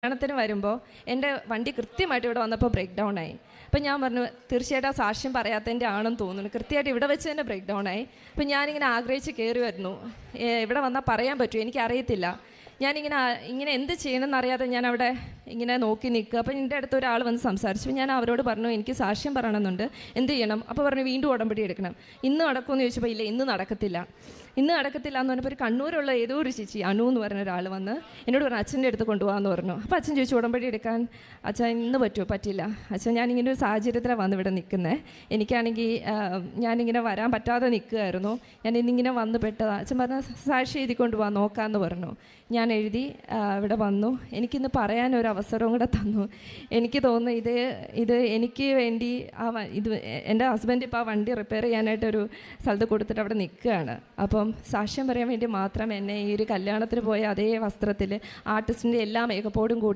കല്യാണത്തിന് വരുമ്പോൾ എൻ്റെ വണ്ടി കൃത്യമായിട്ട് ഇവിടെ വന്നപ്പോൾ ബ്രേക്ക് ഡൗൺ ആയി. അപ്പം ഞാൻ പറഞ്ഞു തീർച്ചയായിട്ടും ആ സാക്ഷ്യം പറയാത്തതിൻ്റെ ആണെന്ന് തോന്നുന്നു. കൃത്യമായിട്ട് ഇവിടെ വെച്ച് തന്നെ ബ്രേക്ക് ഡൗൺ ആയി. അപ്പം ഞാനിങ്ങനെ ആഗ്രഹിച്ച് കയറി വരുന്നു. ഇവിടെ വന്നാൽ പറയാൻ പറ്റുമോ എനിക്കറിയത്തില്ല. ഇങ്ങനെ എന്ത് ചെയ്യണമെന്ന് അറിയാതെ ഞാൻ അവിടെ ഇങ്ങനെ നോക്കി നിൽക്കുക. അപ്പോൾ എൻ്റെ അടുത്ത് ഒരാൾ വന്ന് സംസാരിച്ചു. ഞാൻ അവരോട് പറഞ്ഞു എനിക്ക് സാക്ഷ്യം പറയണമെന്നുണ്ട്, എന്ത് ചെയ്യണം? അപ്പോൾ പറഞ്ഞു വീണ്ടും ഉടമ്പടി എടുക്കണം. ഇന്ന് നടക്കുമെന്ന് ചോദിച്ചപ്പോൾ ഇല്ല ഇന്ന് നടക്കത്തില്ല എന്ന് പറഞ്ഞപ്പോൾ ഒരു കണ്ണൂരുള്ള ഏതോ ഒരു ചേച്ചി അനു എന്ന് പറഞ്ഞ ഒരാൾ വന്ന് എന്നോട് പറഞ്ഞു അച്ഛൻ്റെ അടുത്ത് കൊണ്ടുപോകാമെന്ന് പറഞ്ഞു. അപ്പോൾ അച്ഛൻ ചോദിച്ചു ഉടമ്പടി എടുക്കാൻ അച്ഛൻ ഇന്ന് പറ്റുമോ? പറ്റില്ല അച്ഛൻ, ഞാനിങ്ങനെ ഒരു സാഹചര്യത്തിലാണ് വന്ന് ഇവിടെ നിൽക്കുന്നത്. എനിക്കാണെങ്കിൽ ഞാനിങ്ങനെ വരാൻ പറ്റാതെ നിൽക്കുകയായിരുന്നു. ഞാൻ ഇന്നിങ്ങനെ വന്ന് പെട്ടതാണ്. അച്ഛൻ പറഞ്ഞ സാക്ഷി എഴുതി കൊണ്ടുപോകാൻ നോക്കാമെന്ന് പറഞ്ഞു. ഞാൻ എഴുതി ഇവിടെ വന്നു. എനിക്കിന്ന് പറയാനൊരു അവസരവും കൂടെ തന്നു. എനിക്ക് തോന്നുന്നു ഇത് എനിക്ക് വേണ്ടി എൻ്റെ ഹസ്ബൻഡ് ഇപ്പോൾ ആ വണ്ടി റിപ്പയർ ചെയ്യാനായിട്ടൊരു സ്ഥലത്ത് കൊടുത്തിട്ട് അവിടെ നിൽക്കുകയാണ്. അപ്പം സാക്ഷ്യം പറയാൻ വേണ്ടി മാത്രം എന്നെ ഈ ഒരു കല്യാണത്തിന് പോയ അതേ വസ്ത്രത്തിൽ ആർട്ടിസ്റ്റിൻ്റെ എല്ലാ മേക്കപ്പോടും കൂടി